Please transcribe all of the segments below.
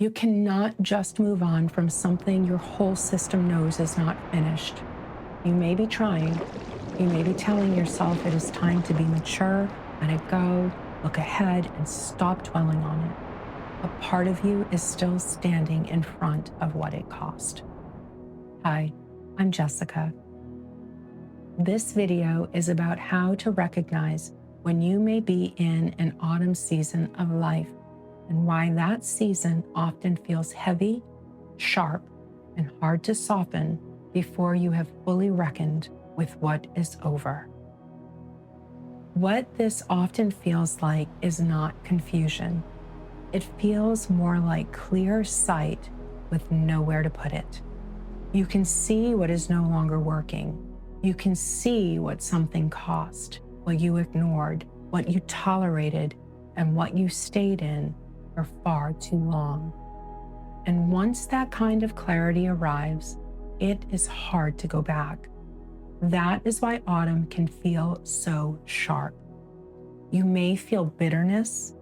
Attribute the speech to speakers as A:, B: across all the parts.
A: You cannot just move on from something your whole system knows is not finished. You may be trying, you may be telling yourself it is time to be mature, let it go, look ahead, and stop dwelling on it. A part of you is still standing in front of what it cost. Hi, I'm Jessica. This video is about how to recognize when you may be in an autumn season of life and why that season often feels heavy, sharp, and hard to soften before you have fully reckoned with what is over. What this often feels like is not confusion. It feels more like clear sight with nowhere to put it. You can see what is no longer working. You can see what something cost, what you ignored, what you tolerated, and what you stayed in for far too long. And once that kind of clarity arrives, it is hard to go back. That is why autumn can feel so sharp. You may feel bitterness,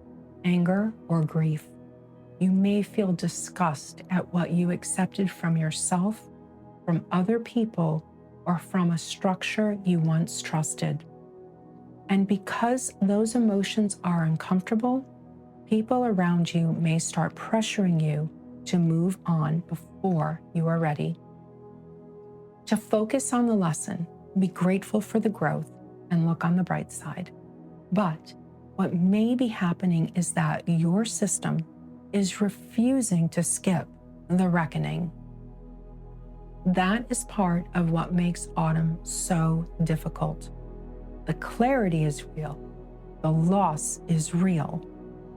A: anger, or grief. You may feel disgust at what you accepted from yourself, from other people, or from a structure you once trusted. And because those emotions are uncomfortable, people around you may start pressuring you to move on before you are ready. To focus on the lesson, be grateful for the growth, and look on the bright side. But what may be happening is that your system is refusing to skip the reckoning. That is part of what makes autumn so difficult. The clarity is real, the loss is real,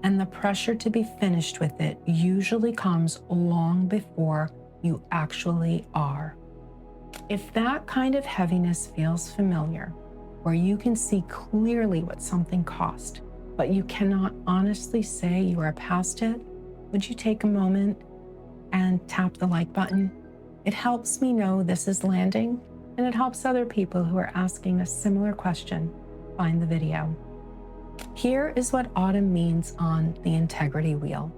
A: and the pressure to be finished with it usually comes long before you actually are. If that kind of heaviness feels familiar, where you can see clearly what something cost, but you cannot honestly say you are past it, would you take a moment and tap the like button? It helps me know this is landing, and it helps other people who are asking a similar question find the video. Here is what autumn means on the integrity wheel.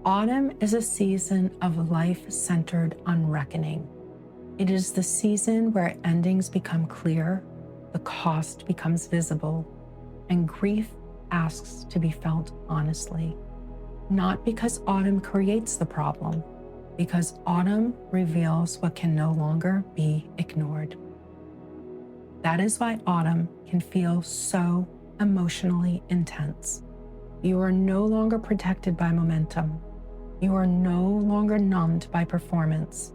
A: Autumn is a season of life centered on reckoning. It is the season where endings become clear, the cost becomes visible, and grief asks to be felt honestly. Not because autumn creates the problem, because autumn reveals what can no longer be ignored. That is why autumn can feel so emotionally intense. You are no longer protected by momentum. You are no longer numbed by performance.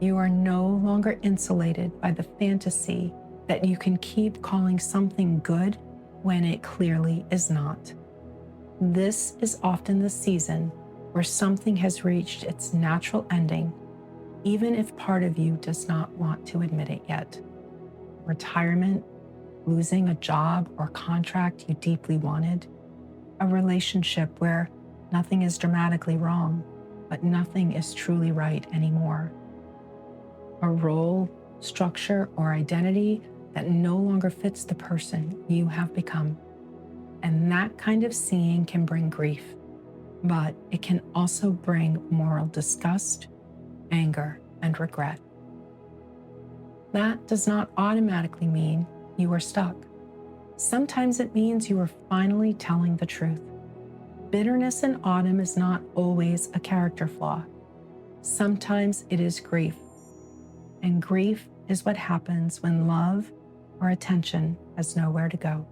A: You are no longer insulated by the fantasy that you can keep calling something good when it clearly is not. This is often the season where something has reached its natural ending, even if part of you does not want to admit it yet. Retirement, losing a job or contract you deeply wanted, a relationship where nothing is dramatically wrong, but nothing is truly right anymore. A role, structure, or identity that no longer fits the person you have become. And that kind of seeing can bring grief, but it can also bring moral disgust, anger, and regret. That does not automatically mean you are stuck. Sometimes it means you are finally telling the truth. Bitterness in autumn is not always a character flaw. Sometimes it is grief. And grief is what happens when love or attention has nowhere to go.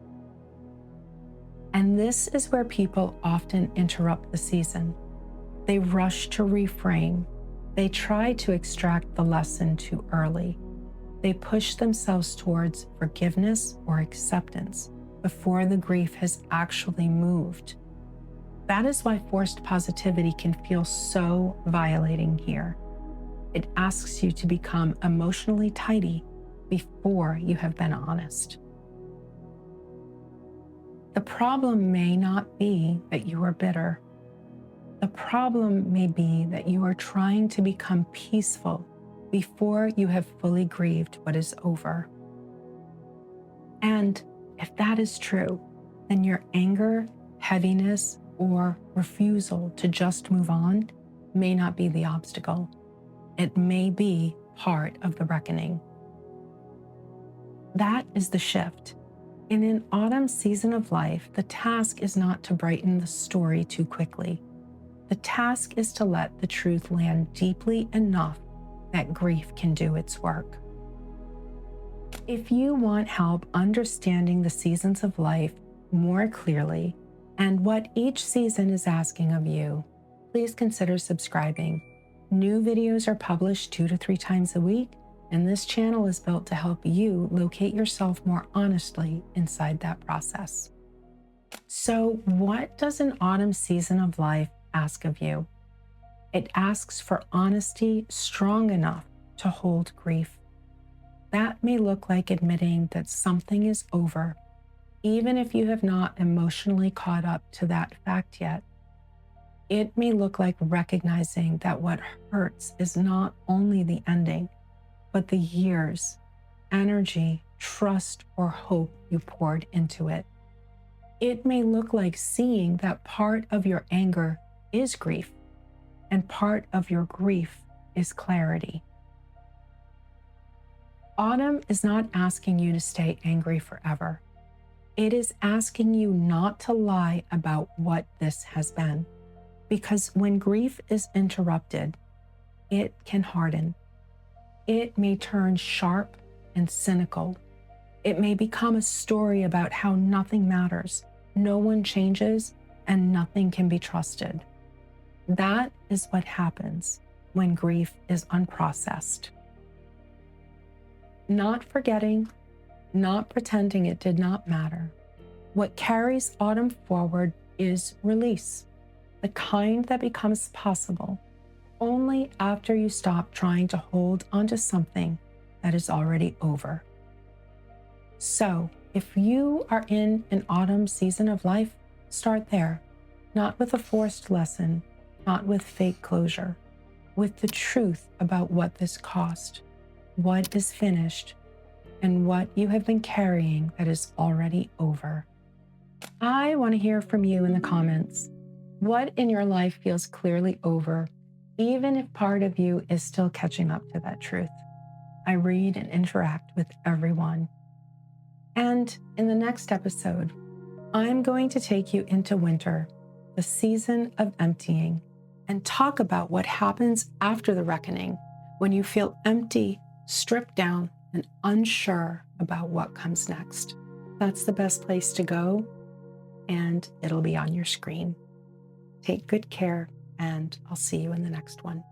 A: And this is where people often interrupt the season. They rush to reframe. They try to extract the lesson too early. They push themselves towards forgiveness or acceptance before the grief has actually moved. That is why forced positivity can feel so violating here. It asks you to become emotionally tidy before you have been honest. The problem may not be that you are bitter. The problem may be that you are trying to become peaceful before you have fully grieved what is over. And if that is true, then your anger, heaviness, or refusal to just move on may not be the obstacle. It may be part of the reckoning. That is the shift. In an autumn season of life, the task is not to brighten the story too quickly. The task is to let the truth land deeply enough that grief can do its work. If you want help understanding the seasons of life more clearly and what each season is asking of you, please consider subscribing. New videos are published 2 to 3 times a week, and this channel is built to help you locate yourself more honestly inside that process. So, what does an autumn season of life ask of you? It asks for honesty strong enough to hold grief. That may look like admitting that something is over, even if you have not emotionally caught up to that fact yet. It may look like recognizing that what hurts is not only the ending, but the years, energy, trust, or hope you poured into it. It may look like seeing that part of your anger is grief, and part of your grief is clarity. Autumn is not asking you to stay angry forever. It is asking you not to lie about what this has been. Because when grief is interrupted, it can harden. It may turn sharp and cynical. It may become a story about how nothing matters, no one changes, and nothing can be trusted. That is what happens when grief is unprocessed. Not forgetting, not pretending it did not matter. What carries autumn forward is release, the kind that becomes possible only after you stop trying to hold onto something that is already over. So, if you are in an autumn season of life, start there, not with a forced lesson, not with fake closure, with the truth about what this cost, what is finished, and what you have been carrying that is already over. I want to hear from you in the comments. What in your life feels clearly over, even if part of you is still catching up to that truth? I read and interact with everyone. And in the next episode, I'm going to take you into winter, the season of emptying, and talk about what happens after the reckoning when you feel empty, stripped down, and unsure about what comes next. That's the best place to go, and it'll be on your screen. Take good care, and I'll see you in the next one.